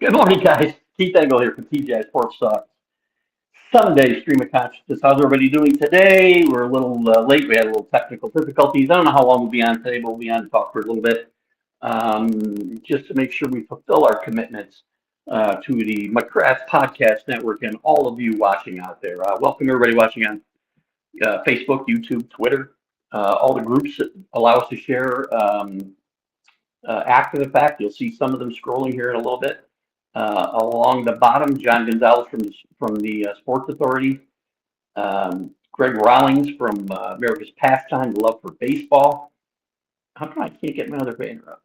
Good morning, guys. Keith Engle here from TGI Sports Talk. Sunday stream of consciousness. How's everybody doing today? We're a little late. We had a little technical difficulties. I don't know how long we'll be on today, but we'll be on to talk for a little bit, just to make sure we fulfill our commitments to the McCraft Podcast Network and all of you watching out there. Welcome everybody watching on Facebook, YouTube, Twitter, all the groups that allow us to share after the fact. You'll see some of them scrolling here in a little bit. Along the bottom, John Gonzalez from the Sports Authority, Greg Rawlings from America's Pastime, Love for Baseball. How come I can't get my other banner up?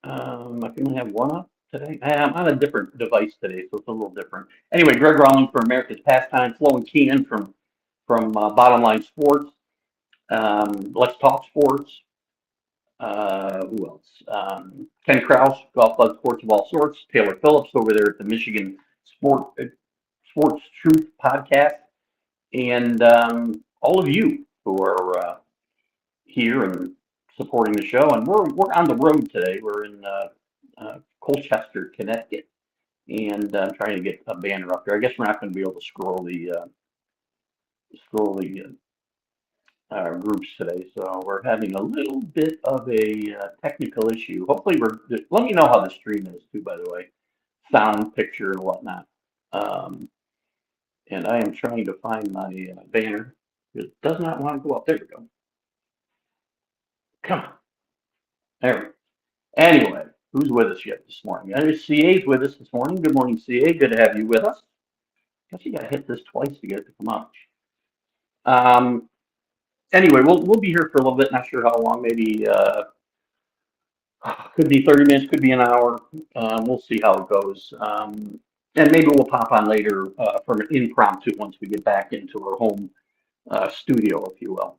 I can only have one up today. I'm on a different device today, so it's a little different. Anyway, Greg Rawlings from America's Pastime, Flo and Keenan from Bottom Line Sports, Let's Talk Sports. Who else? Ken Kraus, Golf Club Sports of All Sorts. Taylor Phillips over there at the Michigan Sports Truth Podcast, and all of you who are here and supporting the show. And we're on the road today. We're in Colchester, Connecticut, and I'm trying to get a banner up there. I guess we're not going to be able to scroll the groups today, so we're having a little bit of a technical issue. Hopefully, let me know how the stream is too, by the way, sound, picture, and whatnot. And I am trying to find my banner. It does not want to go up. There we go. Come on. There we go. Anyway, who's with us yet this morning? CA's with us this morning. Good morning, CA. Good to have you with us. Guess you got to hit this twice to get it to come up. Anyway, we'll be here for a little bit. Not sure how long. Maybe could be 30 minutes, could be an hour. We'll see how it goes. And maybe we'll pop on later from an impromptu once we get back into our home studio, if you will.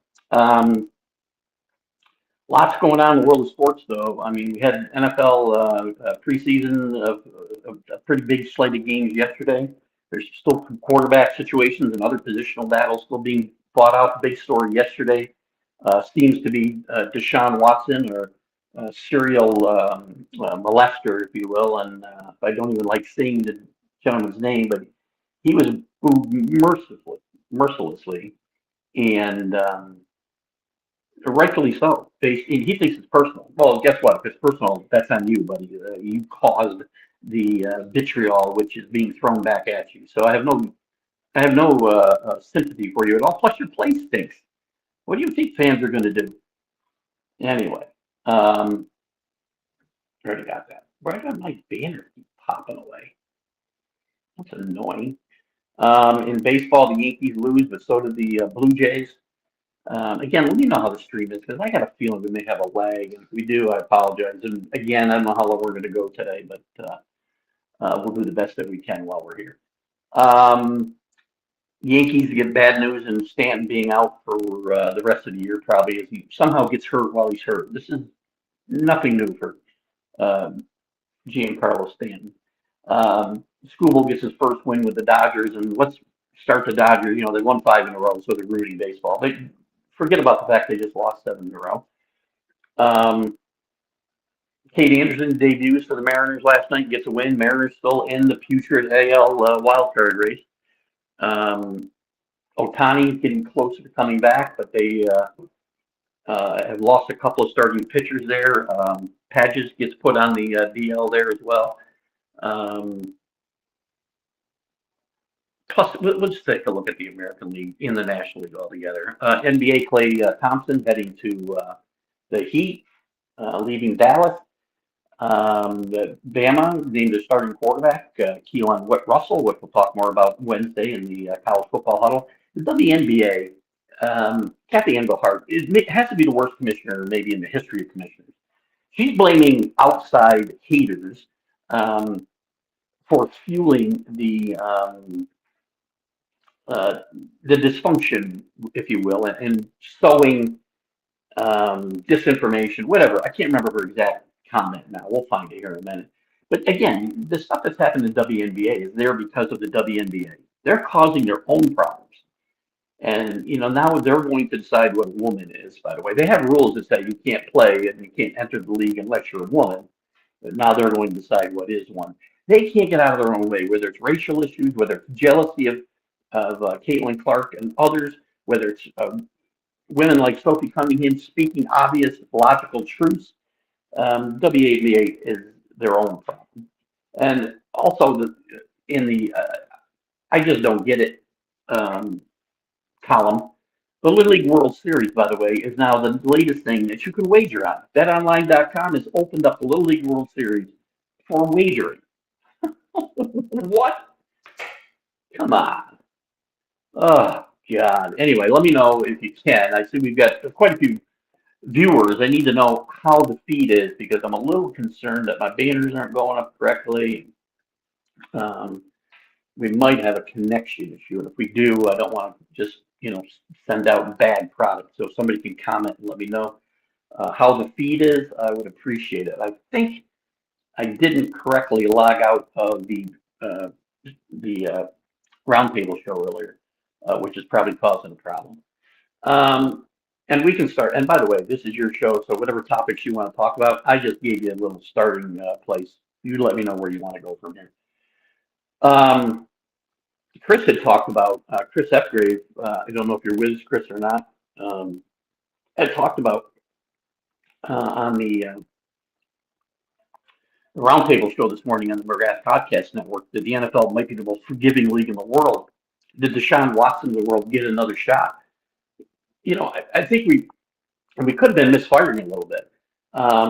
Lots going on in the world of sports, though. I mean, we had NFL preseason of a pretty big slate of games yesterday. There's still quarterback situations and other positional battles still being fought out. Big story yesterday seems to be Deshaun Watson, or serial molester, if you will. And I don't even like saying the gentleman's name, but he was booed mercilessly, and rightfully so. He thinks it's personal. Well, guess what? If it's personal, that's on you, buddy. You caused the vitriol which is being thrown back at you. So I have no sympathy for you at all. Plus, your place stinks. What do you think fans are going to do? Anyway, already got that. Why got my banner keep popping away? That's annoying. In baseball, the Yankees lose, but so did the Blue Jays. Again, let me know how the stream is, because I got a feeling we may have a lag. And if we do, I apologize. And again, I don't know how long we're going to go today, but we'll do the best that we can while we're here. Yankees get bad news, and Stanton being out for the rest of the year, probably, as he somehow gets hurt while he's hurt. This is nothing new for Giancarlo Stanton. Skubal gets his first win with the Dodgers, and let's start the Dodgers. They won 5 in a row, so they're rooting baseball. They forget about the fact they just lost 7 in a row. Kate Anderson debuts for the Mariners last night, gets a win. Mariners still in the putrid AL wildcard race. Ohtani getting closer to coming back, but they have lost a couple of starting pitchers there. Padges gets put on the DL there as well. Plus, let's take a look at the American League in the National League altogether. NBA Klay Thompson heading to the Heat, leaving Dallas. The Bama named their starting quarterback, Keelan Russell, which we'll talk more about Wednesday in the college football huddle. The WNBA, Kathy Engelhart, it has to be the worst commissioner maybe in the history of commissioners. She's blaming outside haters for fueling the dysfunction, if you will, and sowing disinformation, whatever. I can't remember her exact comment now. We'll find it here in a minute. But again, the stuff that's happened in the WNBA is there because of the WNBA. They're causing their own problems. And, now they're going to decide what a woman is, by the way. They have rules that say you can't play and you can't enter the league unless you're a woman. Now they're going to decide what is one. They can't get out of their own way, whether it's racial issues, whether it's jealousy of Caitlin Clark and others, whether it's women like Sophie Cunningham speaking obvious, logical truths. WAVA is their own problem. And also, in the I just don't get it um, column. The Little League World Series, by the way, is now the latest thing that you can wager on. BetOnline.com has opened up the Little League World Series for wagering. What? Come on. Oh, God. Anyway, let me know if you can. I see we've got quite a few viewers. I need to know how the feed is because I'm a little concerned that my banners aren't going up correctly. Um, we might have a connection issue, and if we do, I don't want to just send out bad product. So if somebody can comment and let me know how the feed is, I would appreciate it. I think I didn't correctly log out of uh, the roundtable show earlier, which is probably causing a problem. Um, and we can start. And by the way, this is your show, so whatever topics you want to talk about, I just gave you a little starting place. You let me know where you want to go from here. Um, Chris had talked about Chris Epgrave. I don't know if you're with us, Chris, or not. Um, had talked about on the roundtable show this morning on the McGrath Podcast Network that the NFL might be the most forgiving league in the world. Did Deshaun Watson of the world get another shot? I think we could have been misfiring a little bit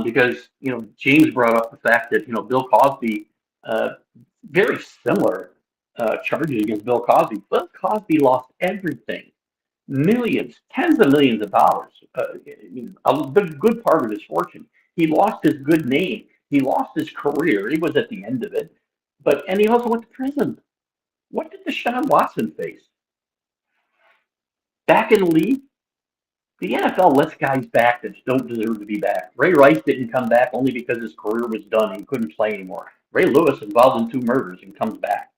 because James brought up the fact that Bill Cosby, uh, very similar charges against Bill Cosby. Bill Cosby lost everything, millions, tens of millions of dollars. A good part of his fortune. He lost his good name. He lost his career. He was at the end of it, and he also went to prison. What did Deshaun Watson face? Back in the league? The NFL lets guys back that don't deserve to be back. Ray Rice didn't come back only because his career was done. He couldn't play anymore. Ray Lewis involved in 2 murders and comes back.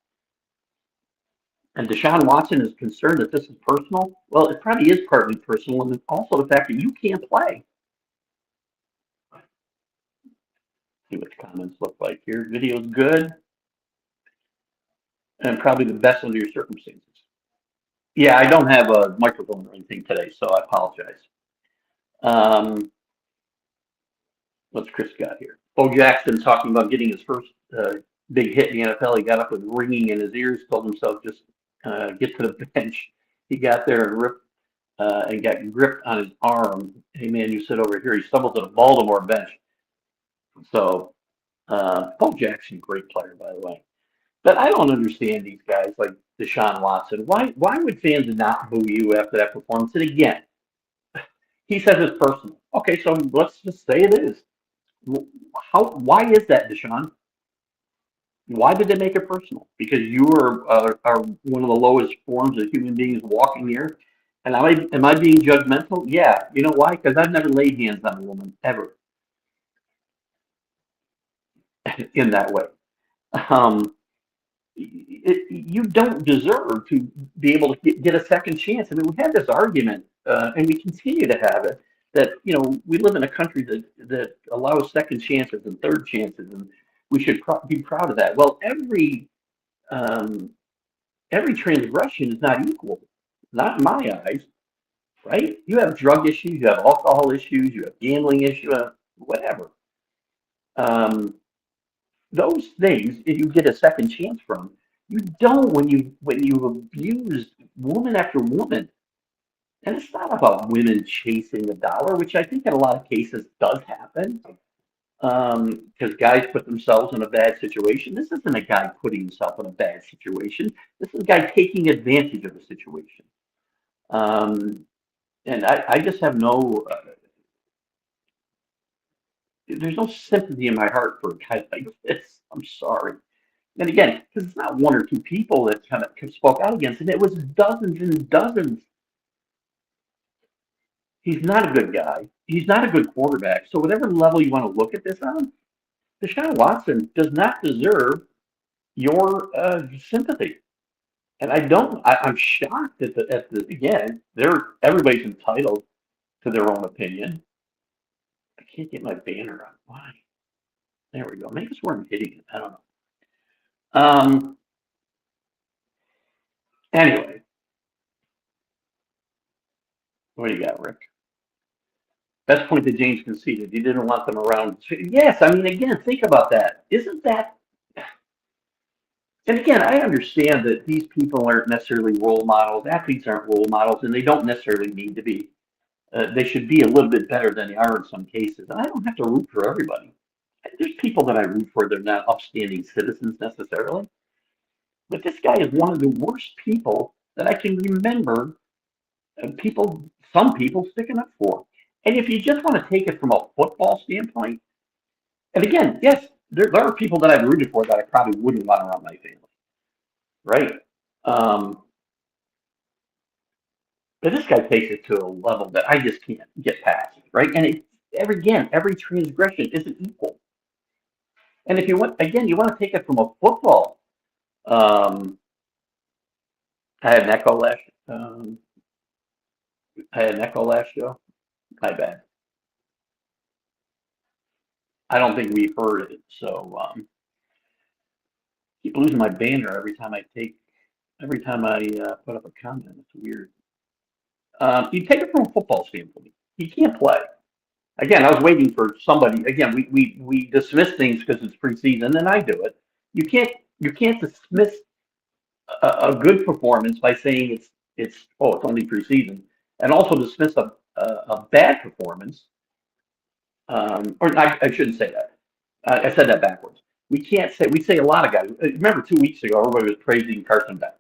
And Deshaun Watson is concerned that this is personal. Well, it probably is partly personal, and also the fact that you can't play. See what the comments look like here. Video's good, and probably the best under your circumstances. Yeah, I don't have a microphone or anything today, so I apologize. Um, what's Chris got here? Bo Jackson talking about getting his first big hit in the NFL. He got up with ringing in his ears, told himself just get to the bench. He got there and ripped and got gripped on his arm. Hey man, you sit over here. He stumbled to the Baltimore bench. So Bo Jackson, great player by the way. But I don't understand these guys like Deshaun Watson. Why would fans not boo you after that performance? And again, he says it's personal. Okay, so let's just say it is. Why is that, Deshaun? Why did they make it personal? Because you are one of the lowest forms of human beings walking here. And am I being judgmental? Yeah. You know why? Because I've never laid hands on a woman ever in that way. Um, you don't deserve to be able to get a second chance. I mean, we had this argument, and we continue to have it, that we live in a country that allows second chances and third chances, and we should be proud of that. Well, um, every transgression is not equal, not in my eyes, right? You have drug issues, you have alcohol issues, you have gambling issues, whatever. Um, those things, if you get a second chance from, you don't when you abuse woman after woman. And it's not about women chasing the dollar, which I think in a lot of cases does happen. Because guys put themselves in a bad situation. This isn't a guy putting himself in a bad situation. This is a guy taking advantage of a situation. Um, and I just have there's no sympathy in my heart for a guy like this. I'm sorry. And again, because it's not one or two people that kind of spoke out against him, it was dozens and dozens. He's not a good guy. He's not a good quarterback. So whatever level you want to look at this on, Deshaun Watson does not deserve your sympathy. And I'm shocked at the again. Everybody's entitled to their own opinion. I can't get my banner up. Why? There we go. Maybe it's where I'm hitting it. I don't know. Um, anyway, what do you got, Rick? Best point that James conceded. He didn't want them around. Yes, I mean, again, think about that. Isn't that? And again, I understand that these people aren't necessarily role models. Athletes aren't role models, and they don't necessarily need to be. They should be a little bit better than they are in some cases. And I don't have to root for everybody. There's people that I root for. They're not upstanding citizens necessarily. But this guy is one of the worst people that I can remember. Some people sticking up for. And if you just want to take it from a football standpoint, and again, yes, there are people that I've rooted for that I probably wouldn't want around my family, right? Um, but this guy takes it to a level that I just can't get past, right? And every transgression isn't equal. And if you want, again, you want to take it from a football. Um, I had an echo last. Um, I had an echo last show. My bad. I don't think we heard it, so keep losing my banner every time I put up a comment. It's weird. You take it from a football standpoint. He can't play. Again, I was waiting for somebody. Again, we dismiss things because it's preseason, and I do it. You can't dismiss a good performance by saying it's only preseason, and also dismiss a bad performance. Or I shouldn't say that. I said that backwards. We say a lot of guys. Remember 2 weeks ago, everybody was praising Carson Beck,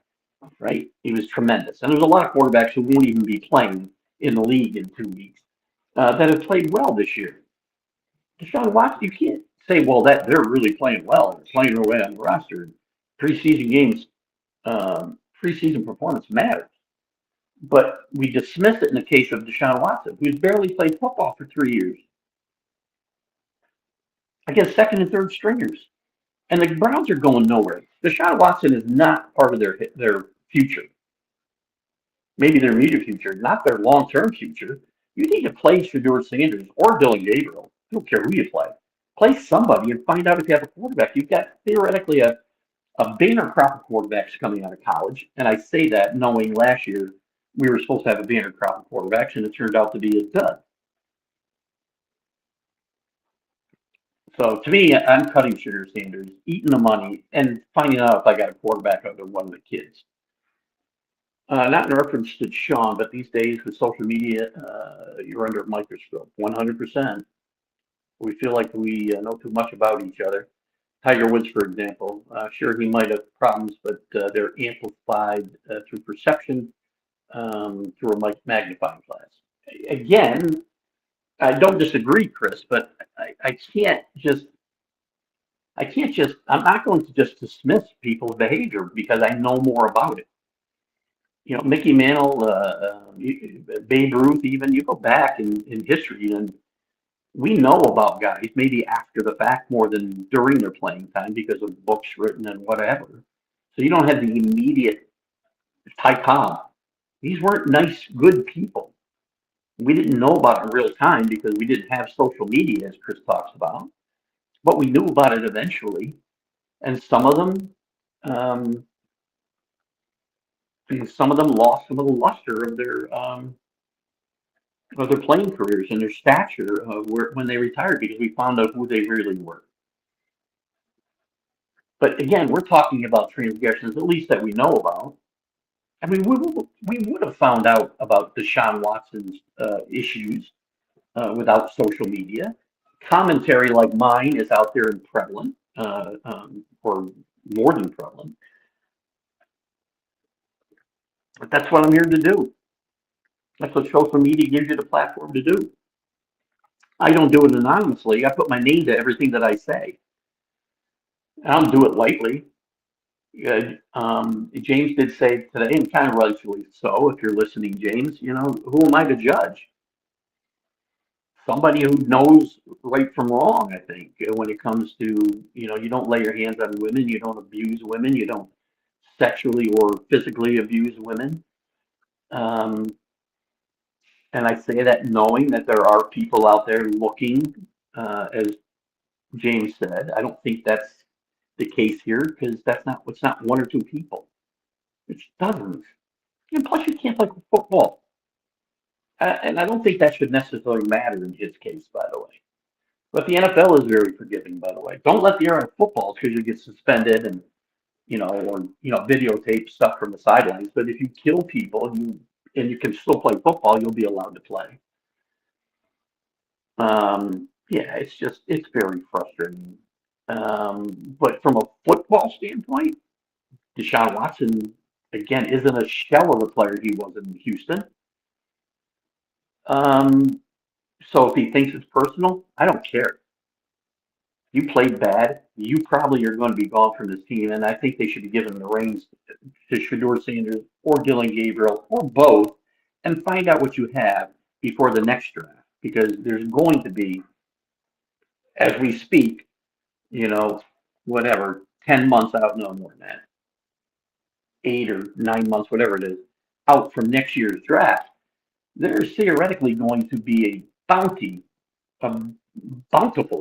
right? He was tremendous, and there's a lot of quarterbacks who won't even be playing in the league in 2 weeks that have played well this year. Deshaun Watson, you can't say, well, that they're really playing well. They're playing their way on the roster. Preseason games, preseason performance matters. But we dismiss it in the case of Deshaun Watson, who's barely played football for 3 years against second and third stringers. And the Browns are going nowhere. Deshaun Watson is not part of their future. Maybe their immediate future, not their long term future. You need to play Shedeur Sanders or Dylan Gabriel. I don't care who you play. Play somebody and find out if you have a quarterback. You've got theoretically a banner crop of quarterbacks coming out of college. And I say that knowing last year we were supposed to have a banner crop of quarterbacks, and it turned out to be a dud. So to me, I'm cutting Shedeur Sanders, eating the money, and finding out if I got a quarterback out of one of the kids. Not in reference to Sean, but these days with social media, you're under a microscope. 100%. We feel like we know too much about each other. Tiger Woods, for example, sure he might have problems, but they're amplified through perception through a magnifying glass. Again, I don't disagree, Chris, but I'm not going to just dismiss people's behavior because I know more about it. Mickey Mantle, Babe Ruth, even you go back in history, and we know about guys maybe after the fact more than during their playing time because of books written and whatever. So you don't have the immediate Ty Cobb. These weren't nice, good people. We didn't know about it in real time because we didn't have social media, as Chris talks about, but we knew about it eventually. And um, some of them lost some of the luster of their playing careers and their stature when they retired because we found out who they really were. But again, we're talking about transgressions, at least that we know about. I mean, we would have found out about Deshaun Watson's issues without social media. Commentary like mine is out there and prevalent, or more than prevalent. But that's what I'm here to do. That's what social media gives you the platform to do. I don't do it anonymously. I put my name to everything that I say. I don't do it lightly. James did say today, and kind of rightfully so, if you're listening, James, who am I to judge? Somebody who knows right from wrong, I think, when it comes to, you don't lay your hands on women, you don't abuse women, you don't sexually or physically abuse women. Um, and I say that knowing that there are people out there looking as James said. I don't think that's the case here because it's not one or two people. It's dozens. And plus, you can't play football. And I don't think that should necessarily matter in his case, by the way. But the NFL is very forgiving, by the way. Don't let the air out of football because you get suspended and or videotape stuff from the sidelines. But if you kill people, you can still play football, you'll be allowed to play. Yeah, it's very frustrating. But from a football standpoint, Deshaun Watson again isn't a shell of the player he was in Houston. Um, so if he thinks it's personal, I don't care. You played bad. You probably are going to be gone from this team, and I think they should be given the reins to Shador Sanders or Dylan Gabriel or both, and find out what you have before the next draft, because there's going to be, as we speak, you know, whatever, 10 months out, no more than that, 8 or 9 months, whatever it is, out from next year's draft. There's theoretically going to be a bountiful,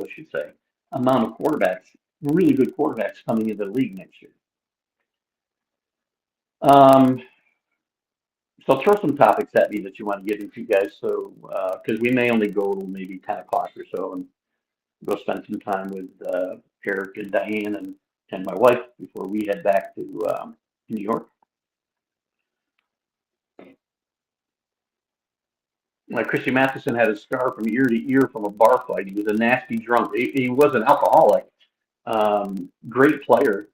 I should say, amount of quarterbacks, really good quarterbacks coming into the league next year. Um, so throw some topics at me that you want to get into, guys. So because we may only go till maybe 10 o'clock or so, and go spend some time with Eric and Diane and my wife before we head back to New York. Like Christy Matheson had a scar from ear to ear from a bar fight. He was a nasty drunk. He was an alcoholic. Great player,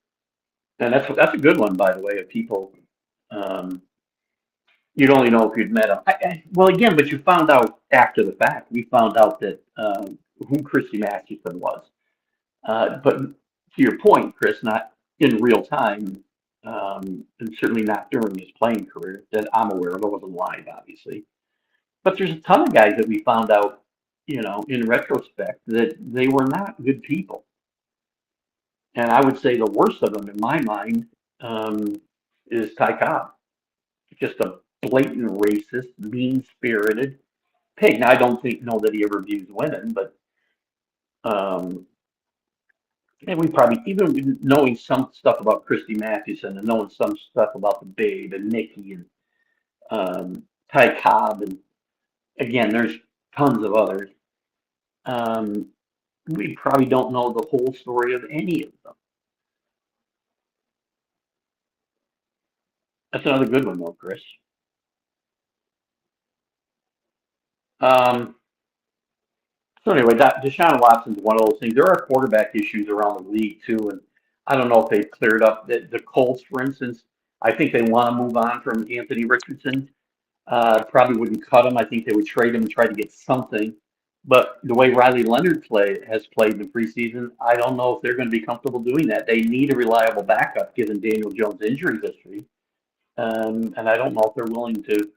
and that's a good one, by the way. Of people, um, you'd only know if you'd met him. Well, again, but you found out after the fact. We found out that who Christy Matheson was. But to your point, Chris, not in real time, and certainly not during his playing career that I'm aware of. I wasn't live, obviously. But there's a ton of guys that we found out, in retrospect, that they were not good people. And I would say the worst of them, in my mind, um, is Ty Cobb. Just a blatant racist, mean-spirited pig. Now, I don't know that he ever abused women, but um, and we probably, even knowing some stuff about Christy Mathewson and knowing some stuff about the Babe and Nikki and Ty Cobb, and again, there's tons of others. Um, we probably don't know the whole story of any of them. That's another good one, though, Chris. Um, so anyway, Deshaun Watson's one of those things. There are quarterback issues around the league too, and I don't know if they've cleared up. The Colts, for instance, I think they want to move on from Anthony Richardson. Probably wouldn't cut him. I think they would trade him and try to get something. But the way Riley Leonard has played in the preseason, I don't know if they're going to be comfortable doing that. They need a reliable backup given Daniel Jones' injury history, and I don't know if they're willing to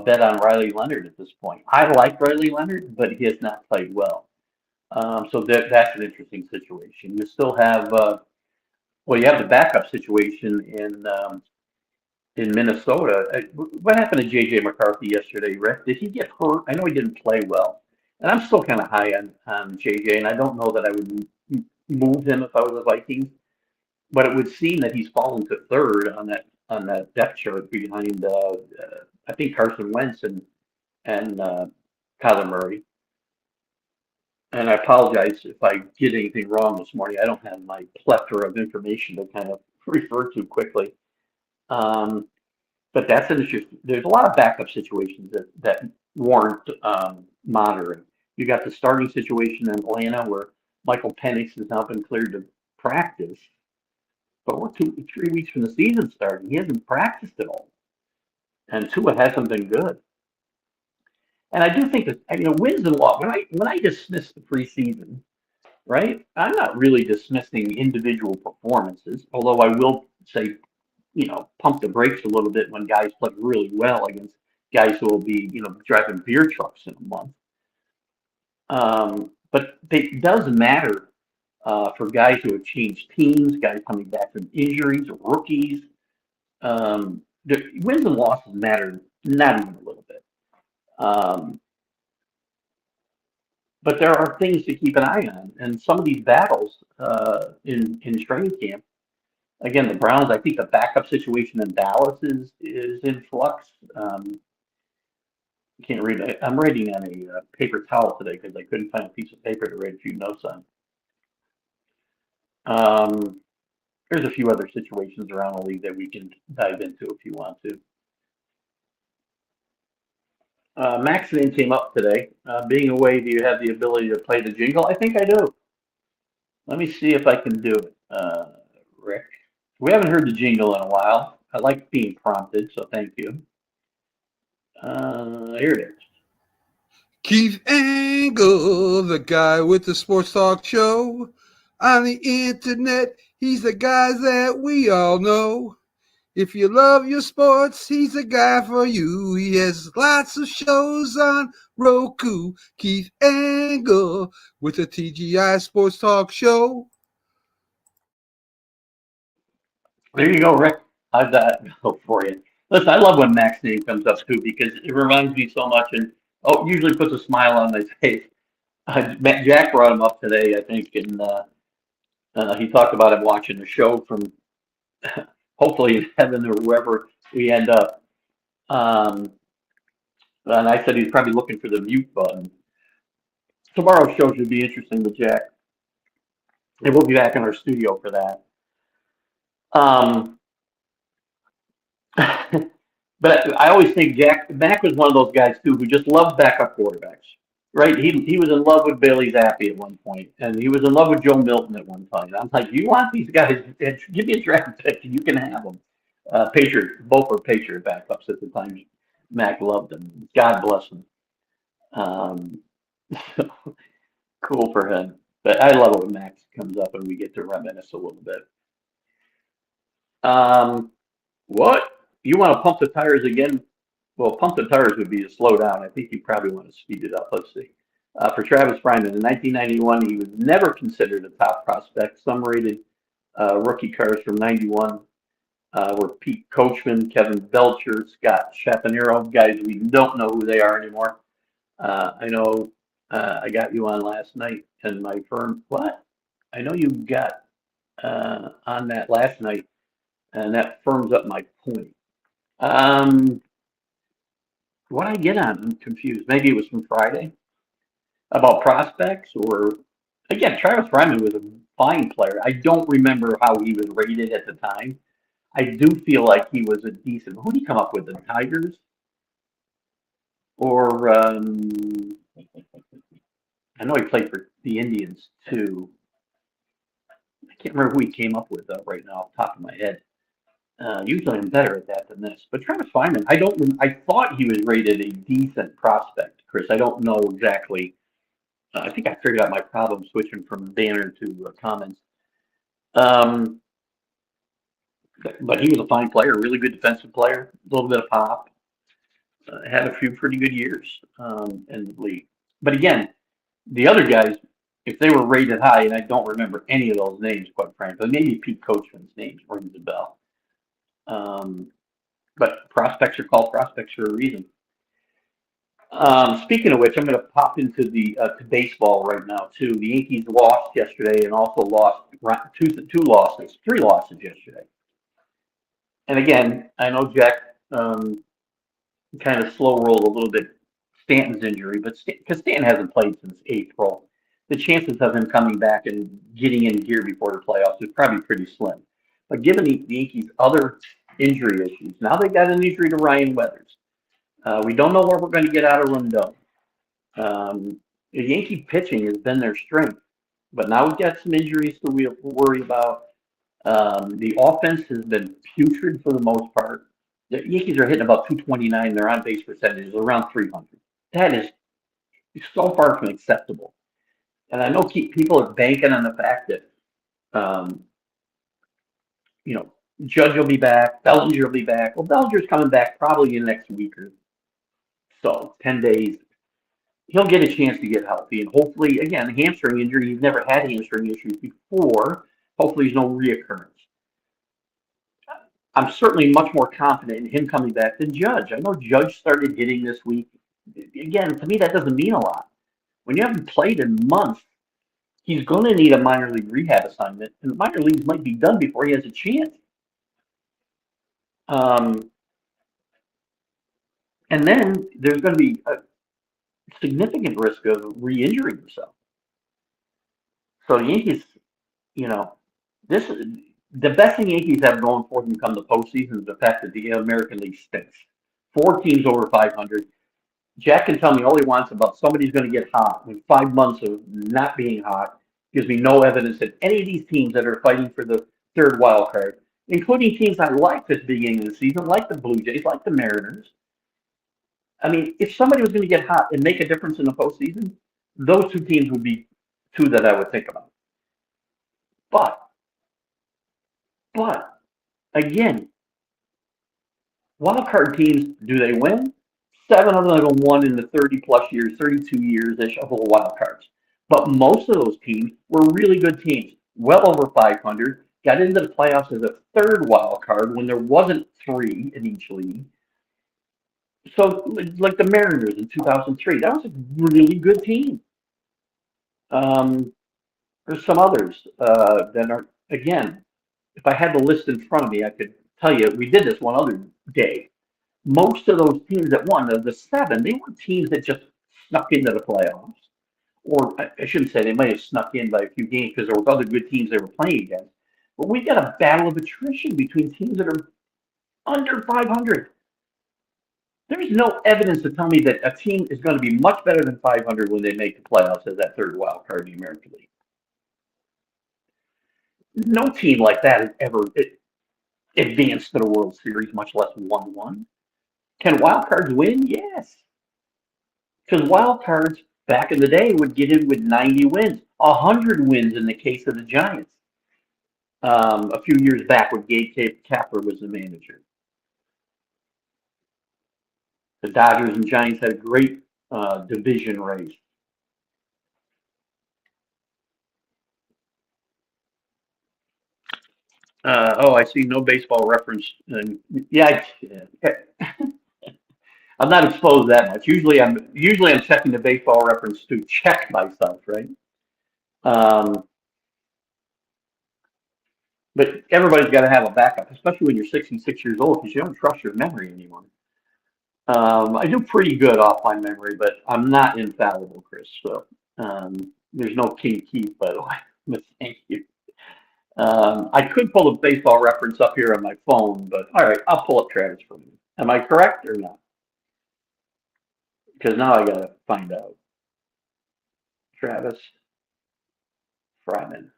bet on Riley Leonard at this point. I like Riley Leonard, but he has not played well. So that's an interesting situation. You still have you have the backup situation in Minnesota. What happened to J.J. McCarthy yesterday, Rick? Did he get hurt? I know he didn't play well, and I'm still kind of high on J.J. And I don't know that I would move him if I was the Vikings, but it would seem that he's fallen to third on that depth chart behind I think Carson Wentz and Kyler Murray. And I apologize if I get anything wrong this morning. I don't have my plethora of information to kind of refer to quickly. Um, but that's an issue. There's a lot of backup situations that warrant monitoring. You got the starting situation in Atlanta where Michael Penix has now been cleared to practice, but we're 3 weeks from the season starting. He hasn't practiced at all, and Tua hasn't been good. And I do think that wins and losses. When I dismiss the preseason, right, I'm not really dismissing individual performances. Although I will say, pump the brakes a little bit when guys play really well against guys who will be, driving beer trucks in a month. But it does matter for guys who have changed teams, guys coming back from injuries, rookies. The wins and losses matter not even a little bit. Um, but there are things to keep an eye on, and some of these battles in training camp. Again, the Browns. I think the backup situation in Dallas is in flux. I can't read it. I'm writing on a paper towel today because I couldn't find a piece of paper to write a few notes on. Um, there's a few other situations around the league that we can dive into if you want to. Max name came up today. Being away, do you have the ability to play the jingle? I think I do. Let me see if I can do it, Rick. We haven't heard the jingle in a while. I like being prompted, so thank you. Here it is. Keith Engle, the guy with the sports talk show. On the internet, he's the guy that we all know. If you love your sports, he's the guy for you. He has lots of shows on Roku. Keith Engle with the TGI Sports Talk Show. There you go, Rick. How's that go for you? Listen, I love when Max name comes up too because it reminds me so much and usually puts a smile on my face. Jack brought him up today, I think, and he talked about him watching the show from hopefully in heaven or wherever we end up. Um, and I said he's probably looking for the mute button. Tomorrow's show should be interesting with Jack, and we'll be back in our studio for that. Um, but I always think Mac was one of those guys too who just loved backup quarterbacks. Right? He was in love with Bailey Zappi at one point, and he was in love with Joe Milton at one time. I'm like, you want these guys? Give me a draft pick, and you can have them. Patriot, both were Patriot backups at the time. Mac loved them. God bless him. Um, cool for him. But I love it when Max comes up and we get to reminisce a little bit. Um, what? You want to pump the tires again? Well, pump the tires would be to slow down. I think you probably want to speed it up. Let's see. For Travis Fryman, in 1991, he was never considered a top prospect. Some rated rookie cars from 91 were Pete Coachman, Kevin Belcher, Scott Chapanero, guys we don't know who they are anymore. I know I got you on last night and my firm. What? I know you got on that last night, and that firms up my point. Um, what I get on? I'm confused. Maybe it was from Friday about prospects, or again, Travis Fryman was a fine player. I don't remember how he was rated at the time. I do feel like he was a decent. Who did he come up with? The Tigers, or I know he played for the Indians too. I can't remember who he came up with right now off the top of my head. Usually I'm better at that than this. But Travis Fryman, I don't. I thought he was rated a decent prospect, Chris. I don't know exactly. I think I figured out my problem switching from banner to comments. Um, but he was a fine player, really good defensive player, a little bit of pop. Had a few pretty good years in the league. But again, the other guys, if they were rated high, and I don't remember any of those names, quite frankly, maybe Pete Coachman's name rings a bell. Um, but prospects are called prospects for a reason. Speaking of which, I'm going to pop into the to baseball right now too. The Yankees lost yesterday and also lost three losses yesterday. And again, I know Jack kind of slow rolled a little bit Stanton's injury, but because Stanton hasn't played since April, the chances of him coming back and getting in gear before the playoffs is probably pretty slim. But given the Yankees' other injury issues, now they got an injury to Ryan Weathers. We don't know what we're going to get out of Rendon. The Yankee pitching has been their strength, but now we've got some injuries to worry about. The offense has been putrid for the most part. The Yankees are hitting about 229. Their on base percentage is around 300. That is so far from acceptable. And I know people are banking on the fact that, um, you know, Judge will be back, Bellinger will be back. Well, Bellinger's coming back probably in the next week or so, 10 days. He'll get a chance to get healthy. And hopefully, again, hamstring injury, he's never had hamstring issues before. Hopefully, there's no reoccurrence. I'm certainly much more confident in him coming back than Judge. I know Judge started hitting this week. Again, to me, that doesn't mean a lot. When you haven't played in months, he's going to need a minor league rehab assignment, and the minor leagues might be done before he has a chance. Um, and then there's going to be a significant risk of re-injuring yourself. So Yankees, you know, this the best thing Yankees have going for them come the postseason is the fact that the American League stinks. 4 teams over 500. Jack can tell me all he wants about somebody's going to get hot. In 5 months of not being hot, gives me no evidence that any of these teams that are fighting for the third wild card, including teams I liked at the beginning of the season, like the Blue Jays, like the Mariners. I mean, if somebody was going to get hot and make a difference in the postseason, those 2 teams would be 2 that I would think about. But, but again, wild card teams, do they win? 7 of them have won in the 30 plus years, 32 years ish of wild cards. But most of those teams were really good teams, well over 500, got into the playoffs as a third wild card when there wasn't 3 in each league. So, like the Mariners in 2003, that was a really good team. Um, there's some others that are, again, if I had the list in front of me, I could tell you, we did this one other day. Most of those teams that won, the 7, they weren't teams that just snuck into the playoffs. Or I shouldn't say they might have snuck in by a few games because there was other good teams they were playing against. But we got a battle of attrition between teams that are under 500. There's no evidence to tell me that a team is going to be much better than 500 when they make the playoffs as that third wild card in the American League. No team like that has ever advanced to the World Series, much less won one. Can wild cards win? Yes. Because wild cards back in the day would get in with 90 wins, 100 wins in the case of the Giants. A few years back when Gabe Kapler was the manager. The Dodgers and Giants had a great division race. I see no baseball reference. Yeah, I'm not exposed that much. Usually I'm checking the baseball reference to check myself, right? Um, but everybody's got to have a backup, especially when you're 66 years old, because you don't trust your memory anymore. I do pretty good off my memory, but I'm not infallible, Chris. So there's no King Keith, by the way. But thank you. I could pull a baseball reference up here on my phone, but all right, I'll pull up Travis for you. Am I correct or not? Because now I got to find out. Travis Fryman.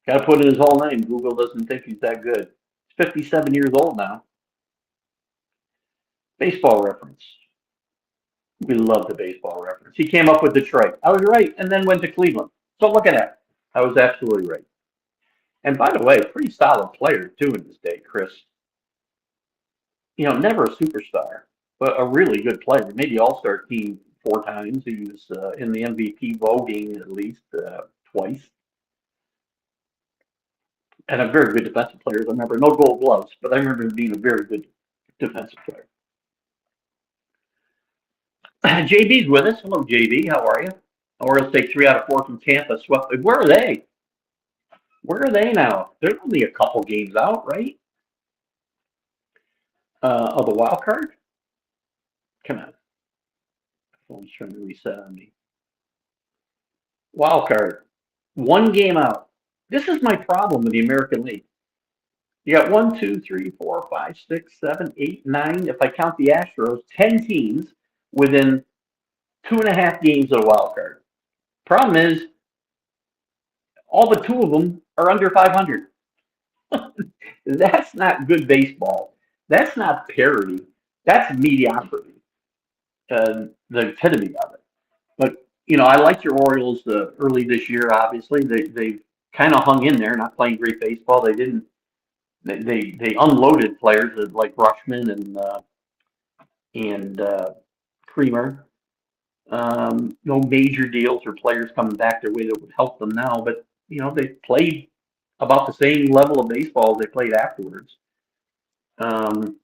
Got to put in his whole name. Google doesn't think he's that good. He's 57 years old now. Baseball reference. We love the baseball reference. He came up with Detroit. I was right, and then went to Cleveland. So look at that. I was absolutely right. And by the way, pretty solid player too in his day, Chris. Never a superstar, but a really good player. Maybe All-Star team 4 times. He was in the MVP voting at least twice. And a very good defensive player. I remember no Gold Gloves, but I remember him being a very good defensive player. JB's with us. Hello, JB. How are you? Orioles take 3 out of 4 from Tampa. Swept. Where are they? Where are they now? They're only a couple games out, right? Of the wild card? Come on. Phone's trying to reset on me. Wild card. 1 game out. This is my problem with the American League. You got 1, 2, 3, 4, 5, 6, 7, 8, 9. If I count the Astros, 10 teams within 2.5 games of the wild card. Problem is, all but 2 of them are under 500. That's not good baseball. That's not parity. That's mediocrity. The epitome of it. But I like your Orioles early this year. Obviously, they kind of hung in there, not playing great baseball. They didn't. They unloaded players like Rushman and Creamer. No major deals or players coming back their way that would help them now. But they played about the same level of baseball they played afterwards. But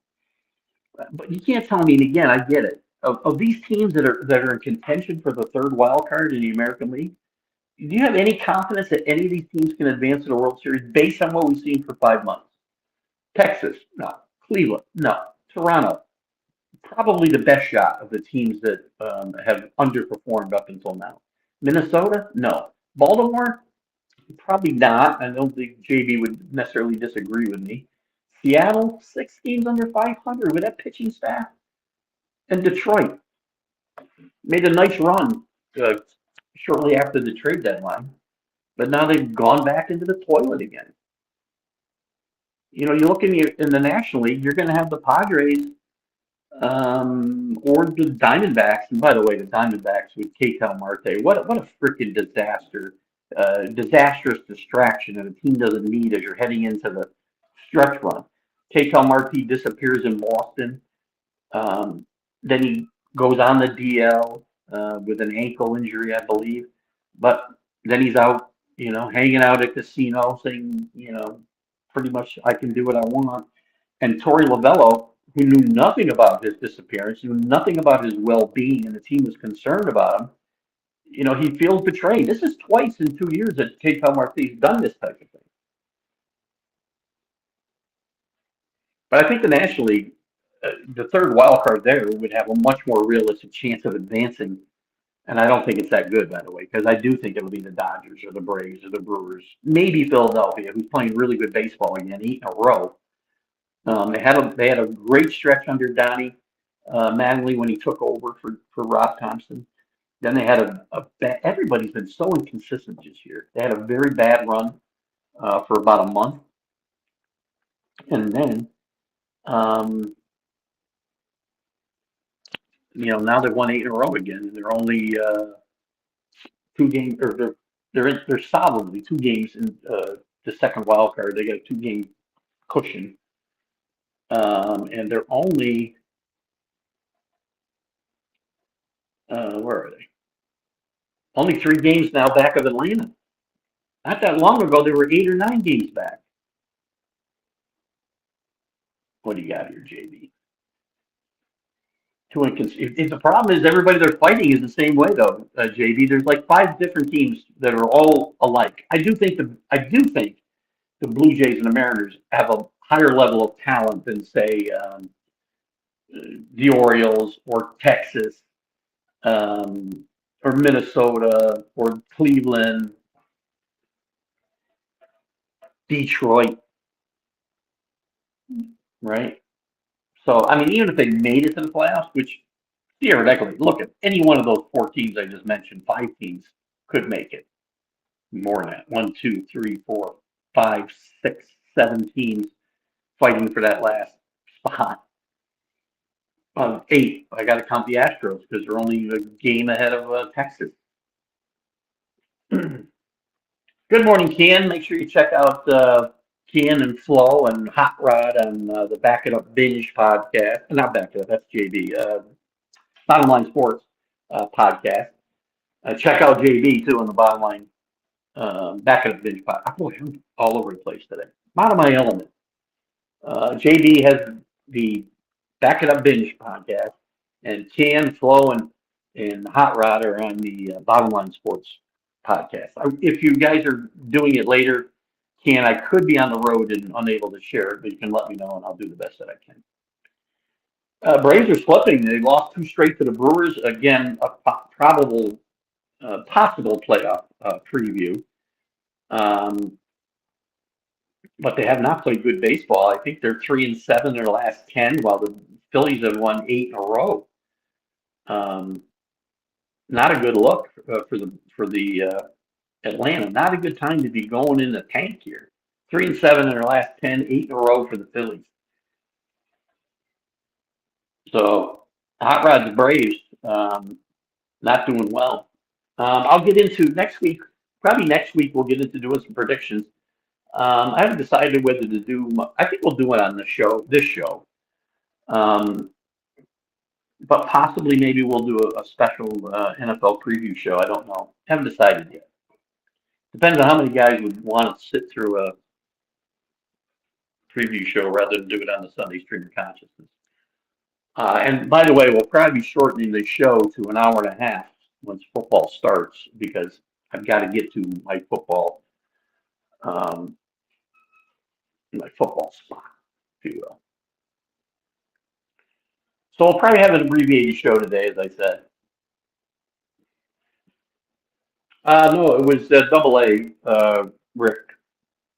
you can't tell me, and again, I get it. of these teams that are in contention for the third wild card in the American League, do you have any confidence that any of these teams can advance to the World Series based on what we've seen for 5 months? Texas, no. Cleveland, no. Toronto, probably the best shot of the teams that have underperformed up until now. Minnesota, no. Baltimore, probably not. I don't think JB would necessarily disagree with me. Seattle, 6 games under 500 with that pitching staff. And Detroit made a nice run uh, shortly after the trade deadline, but now they've gone back into the toilet again. You look in the National League, you're going to have the Padres or the Diamondbacks. And by the way, the Diamondbacks with Ketel Marte, what a freaking disaster, disastrous distraction that a team doesn't need as you're heading into the stretch run. Ketel Marte disappears in Boston. Then he goes on the DL with an ankle injury, I believe. But then he's out, hanging out at casino saying, pretty much I can do what I want. And Torey Lovello, who knew nothing about his disappearance, knew nothing about his well-being, and the team was concerned about him, he feels betrayed. This is twice in 2 years that Ketel Marte's done this type of thing. But I think the National League, the third wild card there would have a much more realistic chance of advancing. And I don't think it's that good, by the way, because I do think it'll be the Dodgers or the Braves or the Brewers, maybe Philadelphia, who's playing really good baseball again, 8 in a row. They had a great stretch under Donnie Mattingly when he took over for Rob Thompson. Then they had everybody's been so inconsistent this year. They had a very bad run for about a month, and then um, now they've won 8 in a row again, and they're only 2 games, or they're solidly 2 games in the second wild card. They got a 2 game cushion, and they're only where are they? Only 3 games now back of Atlanta. Not that long ago, they were 8 or 9 games back. What do you got here, JB? If the problem is everybody they're fighting is the same way though, JB. There's like 5 different teams that are all alike. I do think the Blue Jays and the Mariners have a higher level of talent than say the Orioles or Texas um, or Minnesota or Cleveland, Detroit, right? So I mean, even if they made it to the playoffs, which theoretically, look at any one of those 4 teams I just mentioned, 5 teams could make it. More than that. 1, 2, 3, 4, 5, 6, 7 teams fighting for that last spot. 8. I got to count the Astros because they're only a game ahead of Texas. Good morning, Ken. Make sure you check out Ken and Flo and Hot Rod on the Back It Up Binge podcast. Not Back It Up, that's JB. Bottom Line Sports podcast. Check out JB too on the Bottom Line Back It Up Binge podcast. Boy, I'm all over the place today. I'm out of my element. JB has the Back It Up Binge podcast, and Ken, Flo, and Hot Rod are on the Bottom Line Sports podcast. If you guys are doing it later, Ken, I could be on the road and unable to share it, but you can let me know and I'll do the best that I can. Braves are slipping. They lost 2 straight to the Brewers. Again, a probable, possible playoff preview. But they have not played good baseball. I think they're 3-7 in their last 10, while the Phillies have won 8 in a row. Not a good look for the Atlanta. Not a good time to be going in the tank here. 3-7 in their last 10, 8 in a row for the Phillies. So Hot Rod's Braves not doing well. I'll get into next week. Probably next week we'll get into doing some predictions. I haven't decided whether to do. I think we'll do it on the show. This show. But possibly maybe we'll do a special NFL preview show. I don't know. Haven't decided yet. Depends on how many guys would want to sit through a preview show rather than do it on the Sunday Stream of Consciousness. And by the way, we'll probably be shortening the show to an hour and a half once football starts because I've got to get to um, my football spot, if you will. So we'll probably have an abbreviated show today, as I said. No, it was double A, Rick.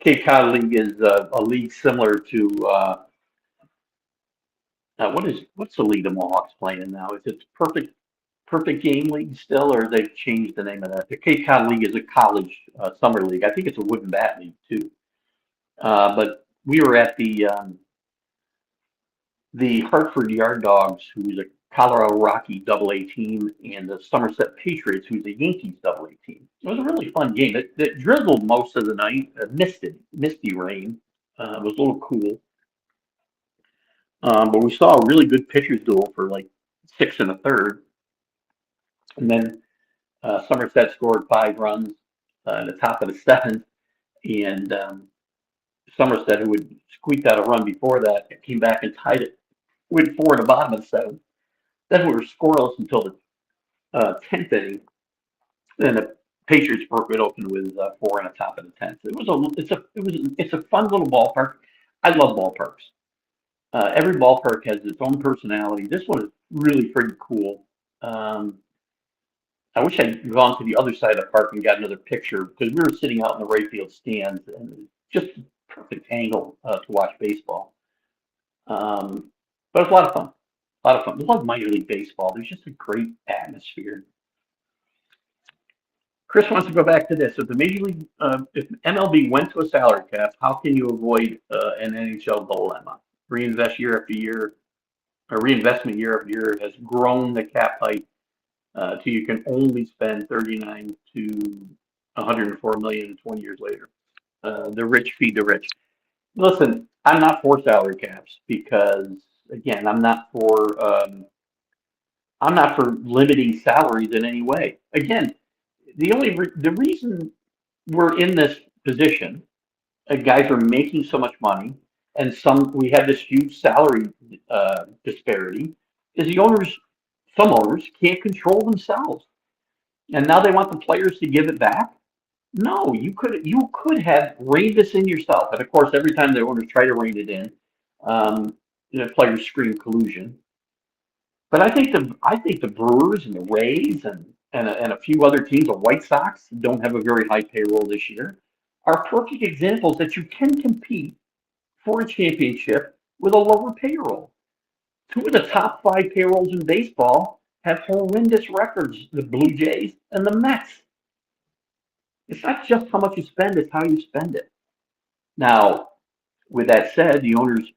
Cape Cod League is a league similar to what's the league the Mohawks playing in now? Is it Perfect Game League still, or they've changed the name of that? The Cape Cod League is a college summer league. I think it's a wooden bat league too. But we were at the Hartford Yard Dogs, who's a Colorado Rocky Double A team, and the Somerset Patriots, who's a Yankees Double A team. It was a really fun game. It drizzled most of the night, misty rain. It was a little cool, but we saw a really good pitchers duel for like six and a third, and then Somerset scored 5 runs in the top of the seventh, and Somerset, who had squeaked out a run before that, came back and tied it with four in the bottom of the seventh. Then we were scoreless until the 10th inning. Then the Patriots broke it open with four in the top of the 10th. It's a fun little ballpark. I love ballparks. Every ballpark has its own personality. This one is really pretty cool. I wish I'd gone to the other side of the park and got another picture because we were sitting out in the right field stands and it was just a perfect angle to watch baseball. But it's a lot of fun. A lot of fun. I love minor league baseball. There's just a great atmosphere. Chris wants to go back to this. If MLB went to a salary cap, how can you avoid an NHL dilemma? Reinvest year after year, or reinvestment year after year has grown the cap height till you can only spend 39 to 104 million 20 years later. The rich feed the rich. Listen, I'm not for salary caps because again, I'm not for limiting salaries in any way. Again, the reason we're in this position, guys are making so much money, and we have this huge salary disparity, is some owners can't control themselves, and now they want the players to give it back. No, you could have reined this in yourself, and of course, every time the owners try to rein it in, the players scream collusion. But I think the Brewers and the Rays and a few other teams, the White Sox don't have a very high payroll this year, are perfect examples that you can compete for a championship with a lower payroll. Two of the top five payrolls in baseball have horrendous records: the Blue Jays and the Mets. It's not just how much you spend; it's how you spend it. Now, with that said, the owners,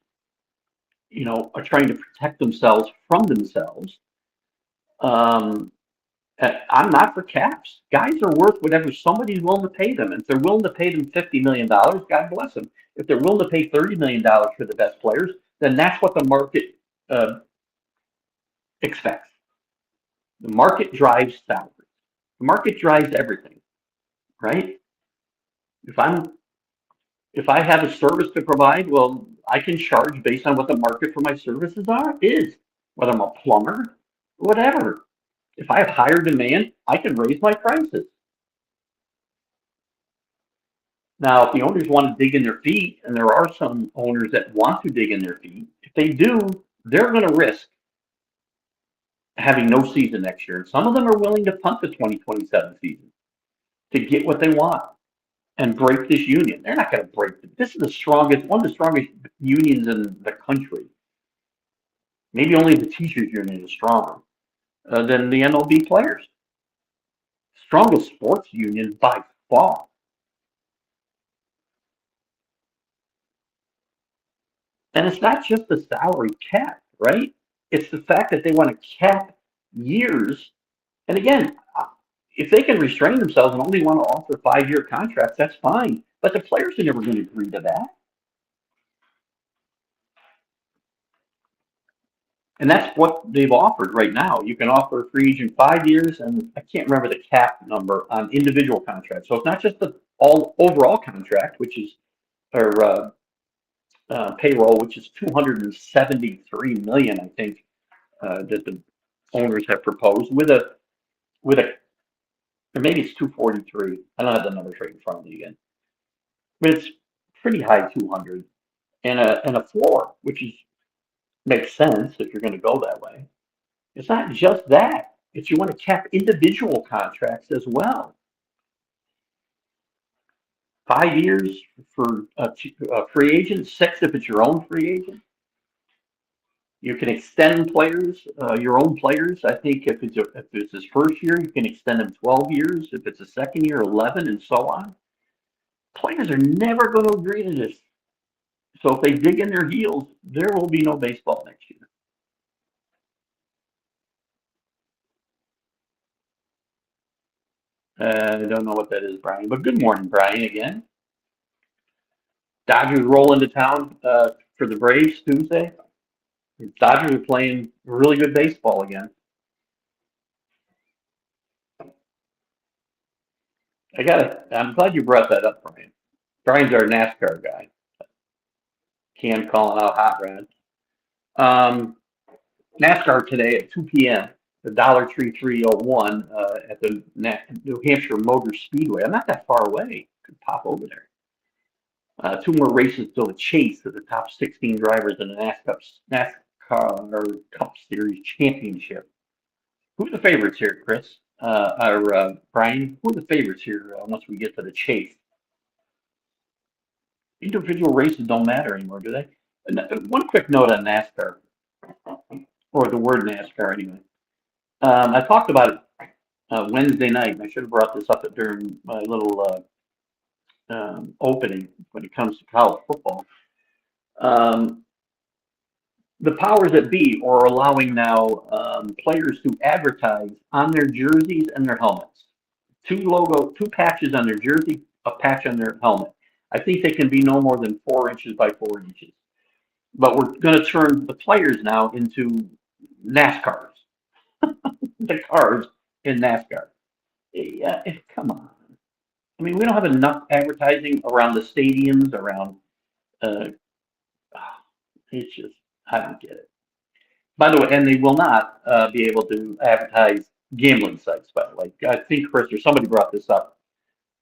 are trying to protect themselves from themselves. Um, I'm not for caps. Guys are worth whatever somebody's willing to pay them. If they're willing to pay them $50 million, God bless them. If they're willing to pay $30 million for the best players, then that's what the market uh, expects. The market drives salaries. The market drives everything, right? If I'm if I have a service to provide, well, I can charge based on what the market for my services is, whether I'm a plumber, whatever. If I have higher demand, I can raise my prices. Now, if the owners want to dig in their feet, and there are some owners that want to dig in their feet, if they do, they're going to risk having no season next year. And some of them are willing to punt the 2027 season to get what they want and break this union. They're not going to break it. This is one of the strongest unions in the country. Maybe only the teachers union is stronger than the MLB players. Strongest sports union by far. And it's not just the salary cap, right? It's the fact that they want to cap years. And again, if they can restrain themselves and only want to offer 5-year contracts, that's fine. But the players are never going to agree to that. And that's what they've offered right now. You can offer a free agent 5 years, and I can't remember the cap number on individual contracts. So it's not just the all overall contract, which is or payroll, which is 273 million, I think, that the owners have proposed with a or maybe it's 243. I don't have the numbers right in front of me again, but it's pretty high 200 and a floor, which is makes sense if you're going to go that way. It's not just that; it's you want to cap individual contracts as well. 5 years for a free agent, six if it's your own free agent. You can extend players, your own players. I think if it's his first year, you can extend him 12 years. If it's a second year, 11, and so on. Players are never going to agree to this. So if they dig in their heels, there will be no baseball next year. I don't know what that is, Brian. But good morning, Brian. Again, Dodgers roll into town for the Braves Tuesday. Dodgers are playing really good baseball again. I'm glad you brought that up, Brian. Brian's our NASCAR guy. Cam calling out Hot Rod. Um, NASCAR today at 2 p.m. The $1.3301 at the New Hampshire Motor Speedway. I'm not that far away. Could pop over there. Two more races till the chase of the top 16 drivers in the NASCAR Cup Series Championship. Who's the favorites here, Chris? Or Brian? Who are the favorites here once we get to the chase? Individual races don't matter anymore, do they? And one quick note on NASCAR, or the word NASCAR anyway. I talked about it Wednesday night, and I should have brought this up during my little opening when it comes to college football. Um, the powers that be are allowing now players to advertise on their jerseys and their helmets. Two patches on their jersey, a patch on their helmet. I think they can be no more than 4 inches by 4 inches. But we're going to turn the players now into NASCARs, the cars in NASCAR. Yeah, come on. I mean, we don't have enough advertising around the stadiums, around. Uh, it's just, I don't get it. By the way, and they will not be able to advertise gambling sites. By the way, I think Chris or somebody brought this up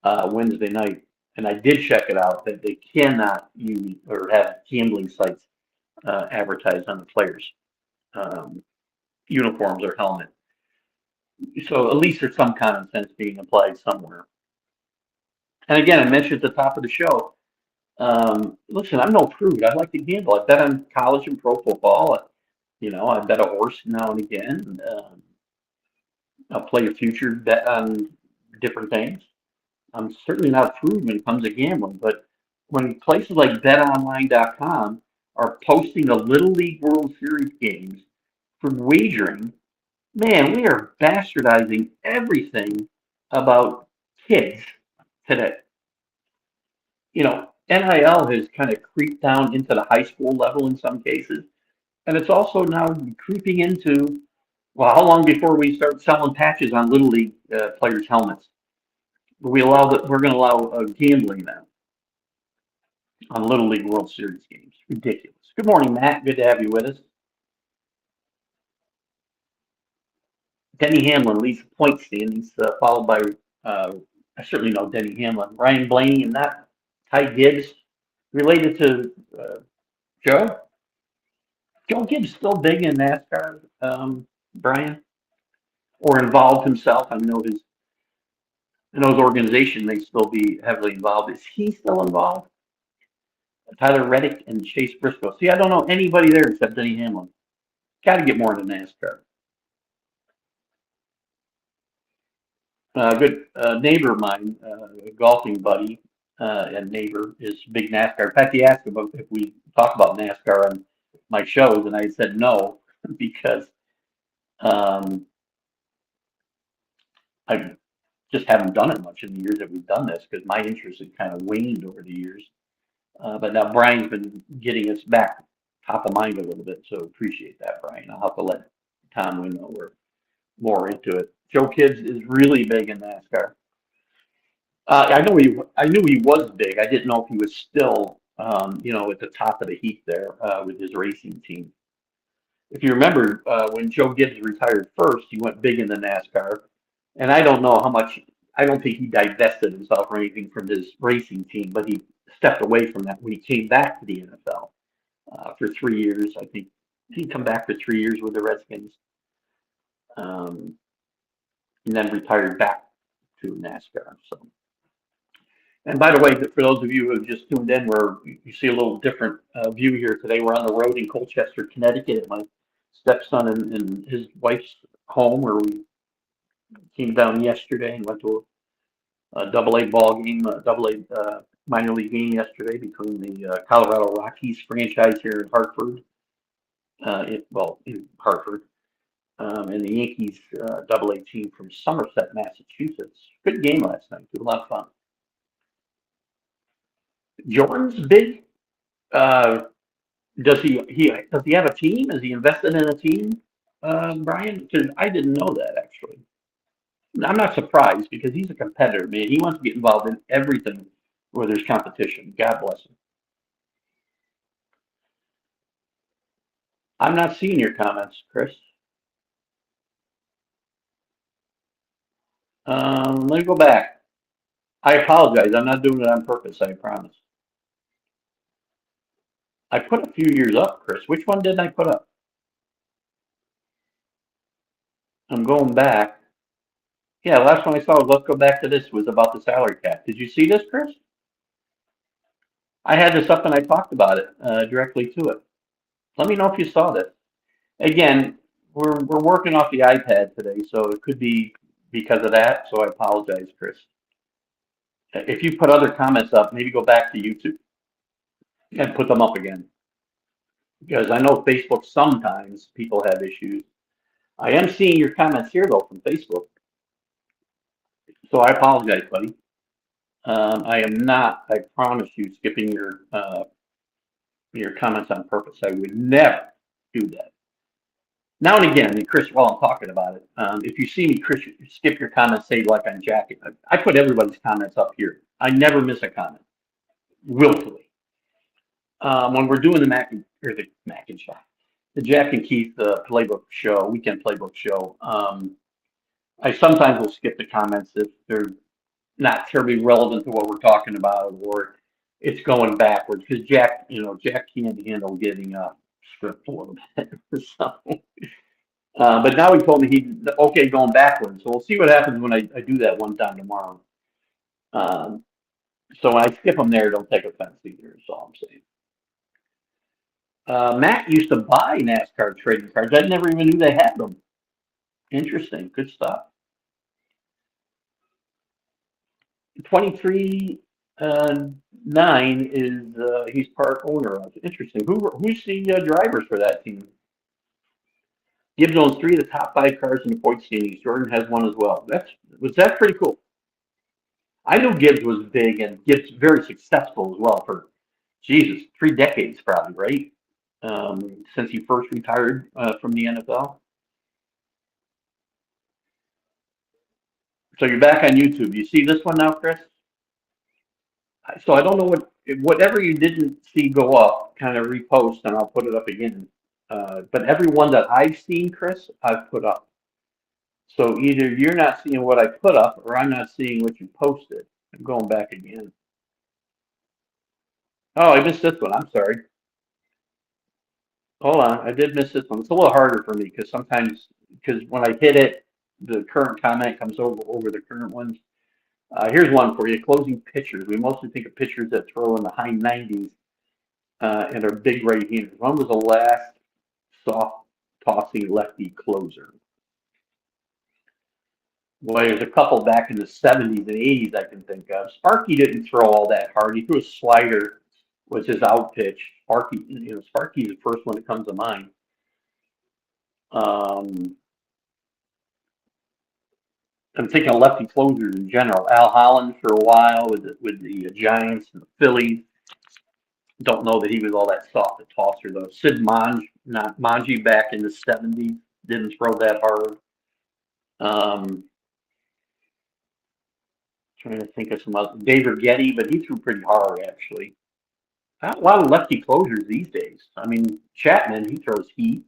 Wednesday night, and I did check it out that they cannot use or have gambling sites advertised on the players' um, uniforms or helmet. So at least there's some common sense being applied somewhere. And again, I mentioned at the top of the show. Listen, I'm no prude. I like to gamble. I bet on college and pro football. I bet a horse now and again. I'll play a future bet on different things. I'm certainly not a prude when it comes to gambling, but when places like BetOnline.com are posting the Little League World Series games for wagering, man, we are bastardizing everything about kids today. NIL has kind of creeped down into the high school level in some cases, and it's also now creeping into, well, how long before we start selling patches on Little League players' helmets? We're going to allow gambling now on Little League World Series games. Ridiculous. Good morning, Matt. Good to have you with us. Denny Hamlin leads the point standings, followed by, I certainly know Denny Hamlin, Ryan Blaney, and that Ty Gibbs, related to Joe. Joe Gibbs still big in NASCAR, Brian, or involved himself. I know his organization may still be heavily involved. Is he still involved? Tyler Reddick and Chase Briscoe. See, I don't know anybody there except Denny Hamlin. Got to get more into NASCAR. Good neighbor of mine, a golfing buddy and neighbor, is a big NASCAR. In fact, he asked about if we talk about NASCAR on my shows, and I said no because um, I just haven't done it much in the years that we've done this because my interest had kind of waned over the years. But now Brian's been getting us back top of mind a little bit, so appreciate that, Brian. I'll have to let Tom know we're more into it. Joe Kids is really big in NASCAR. I knew he was big. I didn't know if he was still, at the top of the heap there with his racing team. if you remember, when Joe Gibbs retired first, he went big in the NASCAR. And I don't know how much, I don't think he divested himself or anything from his racing team, but he stepped away from that when he came back to the NFL for 3 years. I think he'd come back for 3 years with the Redskins, um, and then retired back to NASCAR. So, and by the way, for those of you who have just tuned in, you see a little different view here today. We're on the road in Colchester, Connecticut, at my stepson and his wife's home, where we came down yesterday and went to a double A ball game, a double A minor league game yesterday between the Colorado Rockies franchise here in Hartford, in Hartford, and the Yankees double A team from Somerset, Massachusetts. Good game last night. It was a lot of fun. Jordan's big. Uh, does he have a team? Is he invested in a team, Brian? Because I didn't know that actually. I'm not surprised because he's a competitor, man. He wants to get involved in everything where there's competition. God bless him. I'm not seeing your comments, Chris. Let me go back. I apologize. I'm not doing it on purpose. I promise. I put a few years up, Chris. Which one did I put up? I'm going back. Yeah, the last one I saw was let's go back to this was about the salary cap. Did you see this, Chris? I had this up and I talked about it directly to it. Let me know if you saw this. Again, we're working off the iPad today, so it could be because of that. So I apologize, Chris. If you put other comments up, maybe go back to YouTube and put them up again. Because I know Facebook sometimes people have issues. I am seeing your comments here though from Facebook. So I apologize, buddy. I am not, I promise you, skipping your comments on purpose. I would never do that. Now and again, and Chris, while I'm talking about it, if you see me, Chris, skip your comments, say like on Jack. I put everybody's comments up here. I never miss a comment, willfully. When we're doing the Mac and Jack, the Jack and Keith playbook show, weekend playbook show, I sometimes will skip the comments if they're not terribly relevant to what we're talking about, or it's going backwards because Jack, Jack can't handle getting script a little bit. So, but now he told me he's okay going backwards. So we'll see what happens when I do that one time tomorrow. Um, so when I skip them there, don't take offense either. Is all I'm saying. Matt used to buy NASCAR trading cards. I never even knew they had them. Interesting. Good stuff. 23 9 is he's part owner of. Who's the drivers for that team? Gibbs owns 3 of the top 5 cars in the point standings. Jordan has one as well. That's pretty cool. I knew Gibbs was big and Gibbs very successful as well for Jesus 3 decades probably, right? Since he first retired from the NFL. So you're back on YouTube. You see this one now, Chris? So I don't know whatever you didn't see go up, kind of repost, and I'll put it up again. But every one that I've seen, Chris, I've put up. So either you're not seeing what I put up, or I'm not seeing what you posted. I'm going back again. Oh, I missed this one. I'm sorry. Hold on, I did miss this one. It's a little harder for me because when I hit it, the current comment comes over the current ones. Here's one for you. Closing pitchers. We mostly think of pitchers that throw in the high 90s and are big right-handers. When was the last soft tossing lefty closer? Boy, there's a couple back in the 70s and 80s I can think of. Sparky didn't throw all that hard. He threw a slider, was his out pitch. Sparky's the first one that comes to mind. I'm thinking of lefty closers in general. Al Holland for a while with the Giants and the Phillies. Don't know that he was all that soft a tosser though. Sid Manji back in the 70s didn't throw that hard. Trying to think of some other. David Getty, but he threw pretty hard actually. Not a lot of lefty closers these days. I mean, Chapman, he throws heat.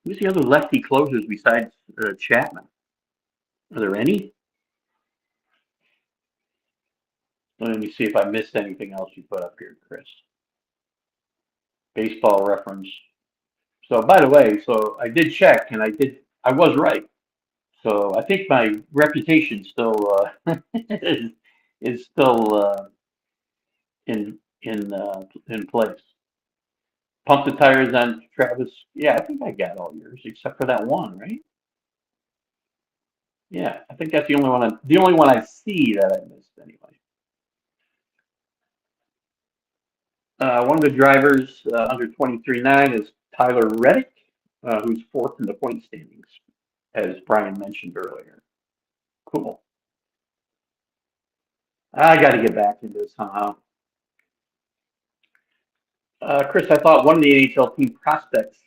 Who's the other lefty closers besides Chapman? Are there any? Let me see if I missed anything else you put up here, Chris. Baseball reference. So, by the way, so I did check, and I was right. So I think my reputation still is still in place. Pump the tires on Travis. Yeah, I think I got all yours except for that one, right? Yeah, I think that's the only one I see that I missed anyway. One of the drivers under 23.9 is Tyler Reddick, who's fourth in the point standings, as Brian mentioned earlier. Cool. I got to get back into this somehow. Chris, I thought one of the NHL team prospects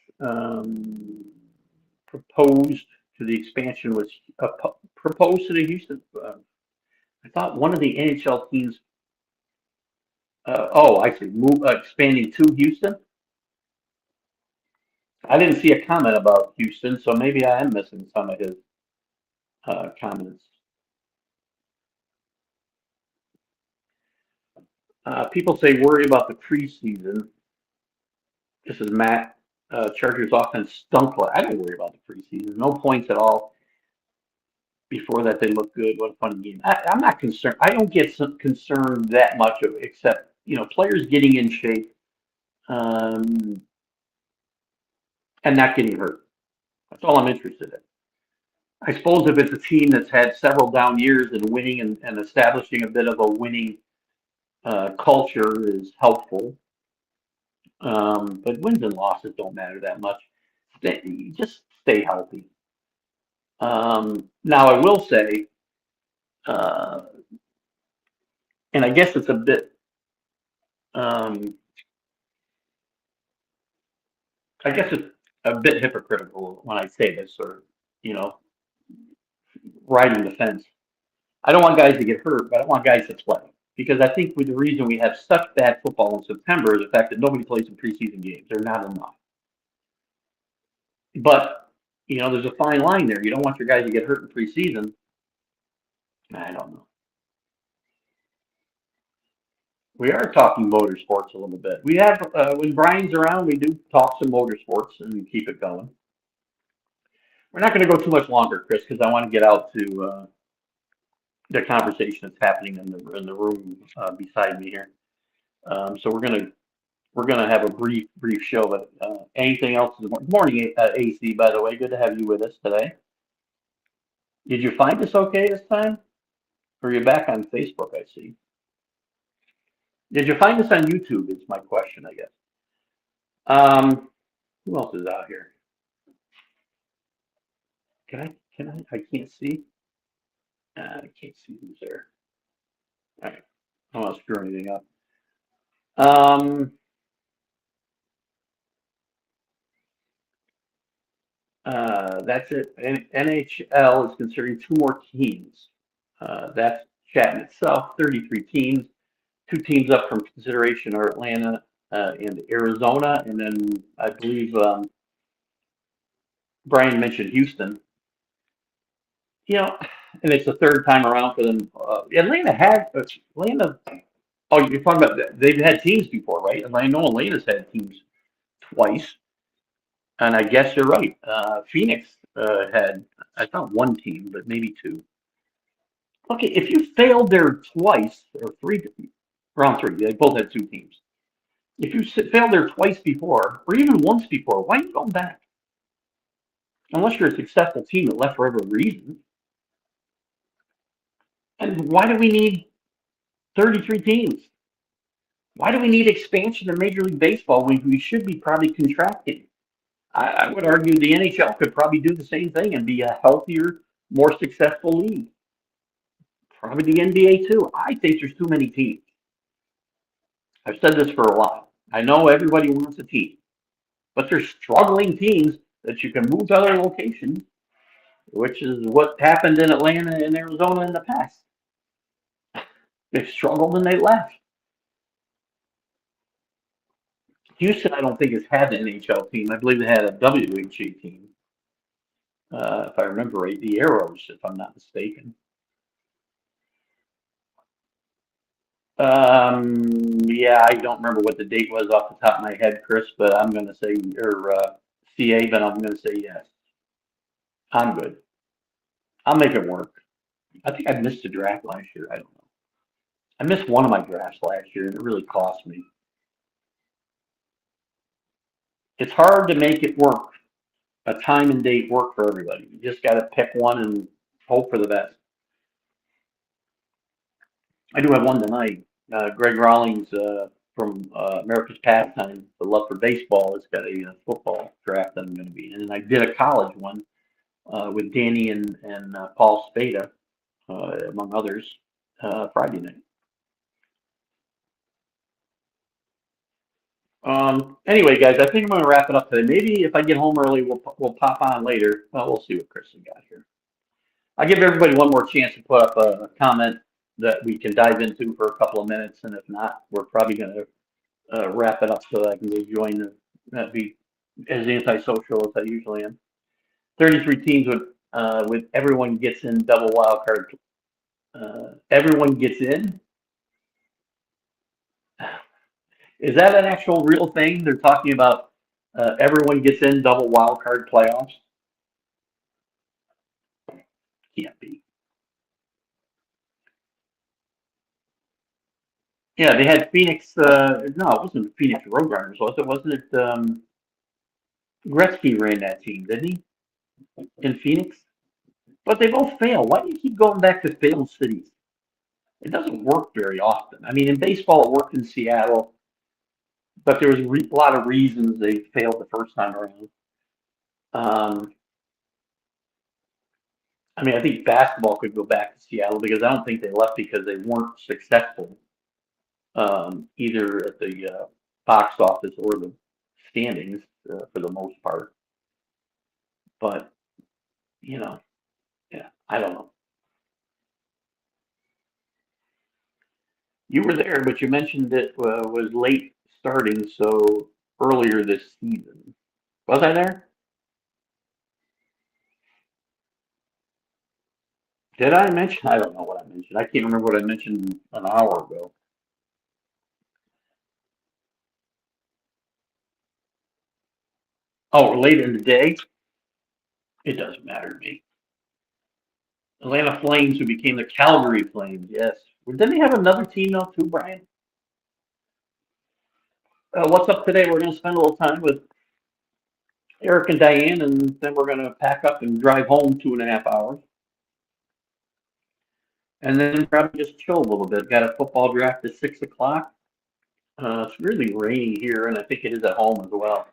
proposed to the expansion was proposed to the Houston. I thought one of the NHL teams. Oh, I see. Expanding to Houston. I didn't see a comment about Houston, so maybe I am missing some of his comments. People say worry about the preseason. This is Matt. Chargers offense stunk. I don't worry about the preseason. No points at all. Before that, they look good. What a fun game. I'm not concerned. I don't get concerned that much of, except players getting in shape um, and not getting hurt. That's all I'm interested in. I suppose if it's a team that's had several down years and winning and establishing a bit of a winning culture is helpful. But wins and losses don't matter that much. Just stay healthy. Now, I will say, uh, and I guess it's a bit, um, I guess it's a bit hypocritical when I say this, or you know, riding the fence. I don't want guys to get hurt, but I want guys to play because I think the reason we have such bad football in September is the fact that nobody plays in preseason games. They're not enough. But there's a fine line there. You don't want your guys to get hurt in preseason. I don't know. We are talking motorsports a little bit. We have when Brian's around, we do talk some motorsports and we keep it going. We're not going to go too much longer, Chris, because I want to get out to the conversation that's happening in the room beside me here. So we're gonna have a brief show. But anything else? Morning, AC. By the way, good to have you with us today. Did you find us okay this time? Or are you back on Facebook? I see. Did you find us on YouTube? Is my question, I guess. Who else is out here? Can I? Can I? I can't see. I can't see who's there. All right. I don't want to screw anything up. Um, that's it. NHL is considering two more teams. That's chatting itself. 33 teams. Two teams up from consideration are Atlanta and Arizona, and then I believe Brian mentioned Houston. And it's the third time around for them. Atlanta. Oh, you're talking about they've had teams before, right? And I know Atlanta's had teams twice, and I guess you're right. Phoenix had I thought one team, but maybe two. Okay, if you failed there twice or three, round three, they both had two teams. If you failed there twice before, or even once before, why are you going back? Unless you're a successful team that left for every reason. And why do we need 33 teams? Why do we need expansion in Major League Baseball when we should be probably contracting? I would argue the NHL could probably do the same thing and be a healthier, more successful league. Probably the NBA too. I think there's too many teams. I've said this for a while. I know everybody wants a team, but there's struggling teams that you can move to other locations, which is what happened in Atlanta and Arizona in the past. They struggled and they left. Houston, I don't think has had an NHL team. I believe they had a WHA team, if I remember right, the Arrows, if I'm not mistaken. Yeah, I don't remember what the date was off the top of my head, Chris, but I'm going to say, or CA, but I'm going to say yes. I'm good. I'll make it work. I think I missed a draft last year. I don't know. I missed one of my drafts last year, and it really cost me. It's hard to make it work, a time and date work for everybody. You just got to pick one and hope for the best. I do have one tonight. Greg Rawlings from America's Pastime, the love for baseball, has got a football draft that I'm going to be in. And I did a college one with Danny and Paul Spada, among others, Friday night. Anyway, guys, I think I'm going to wrap it up today. Maybe if I get home early, we'll pop on later. Well, we'll see what Chris has got here. I'll give everybody one more chance to put up a comment that we can dive into for a couple of minutes, and if not, we're probably going to wrap it up so that I can go join be as antisocial as I usually am. 33 teams with everyone gets in double wild card. Everyone gets in. Is that an actual real thing? They're talking about everyone gets in double wild card playoffs. Can't be. Yeah, they had Phoenix. No, it wasn't Phoenix Roadrunners, was it? Wasn't it? Gretzky ran that team, didn't he? In Phoenix? But they both fail. Why do you keep going back to failed cities? It doesn't work very often. I mean, in baseball, it worked in Seattle, but there was a lot of reasons they failed the first time around. Um, I mean, I think basketball could go back to Seattle because I don't think they left because they weren't successful, either at the box office or the standings for the most part. But you know, yeah, I don't know. You were there, but you mentioned it was late starting, so earlier this season. Was I there? Did I mention? I don't know what I mentioned. I can't remember what I mentioned an hour ago. Oh, late in the day? It doesn't matter to me. Atlanta Flames, who became the Calgary Flames, yes. Well, didn't they have another team now too, Brian? What's up today? We're going to spend a little time with Eric and Diane, and then we're going to pack up and drive home 2.5 hours. And then probably just chill a little bit. Got a football draft at 6 o'clock. It's really rainy here, and I think it is at home as well.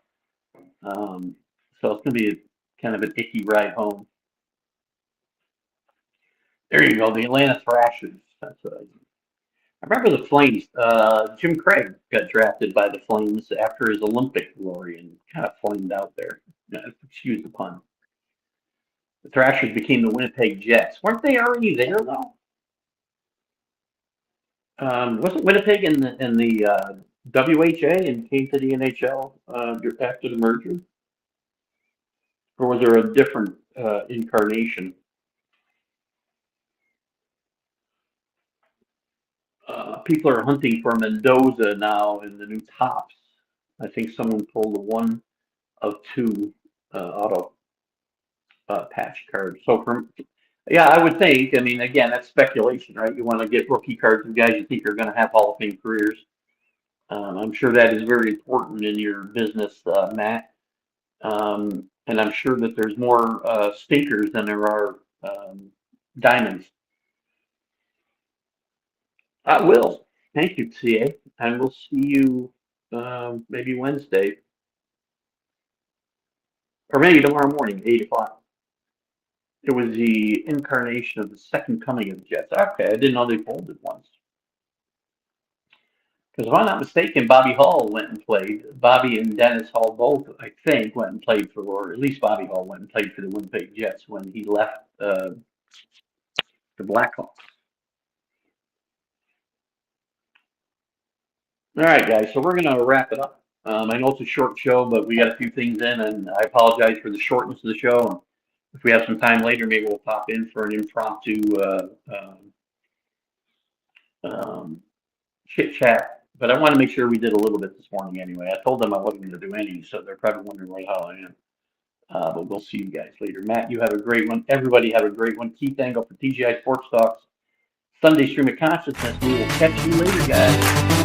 So it's going to be kind of an icky ride home. There you go, the Atlanta Thrashers. That's what I remember the Flames. Jim Craig got drafted by the Flames after his Olympic glory and kind of flamed out there. Excuse the pun. The Thrashers became the Winnipeg Jets. Weren't they already there though? Wasn't Winnipeg in the WHA and came to the NHL after the merger, or was there a different incarnation? People are hunting for Mendoza now in the new tops. I think someone pulled a one of two auto patch cards. So from yeah, I would think. I mean, again, that's speculation, right? You want to get rookie cards of guys you think are going to have Hall of Fame careers. I'm sure that is very important in your business, Matt. And I'm sure that there's more stinkers than there are diamonds. I will. Thank you, CA. And we'll see you maybe Wednesday or maybe tomorrow morning, 8 o'clock. It was the incarnation of the second coming of the Jets. Okay, I didn't know they folded once. Because if I'm not mistaken, Bobby Hall went and played. Bobby and Dennis Hall both, I think, went and played for, or at least Bobby Hall went and played for the Winnipeg Jets when he left the Blackhawks. All right, guys. So we're going to wrap it up. I know it's a short show, but we got a few things in, and I apologize for the shortness of the show. And if we have some time later, maybe we'll pop in for an impromptu chit chat. But I want to make sure we did a little bit this morning anyway. I told them I wasn't going to do any, so they're probably wondering what the hell I am. But we'll see you guys later. Matt, you have a great one. Everybody have a great one. Keith Engle for TGI Sports Talks Sunday Stream of Consciousness. We will catch you later, guys.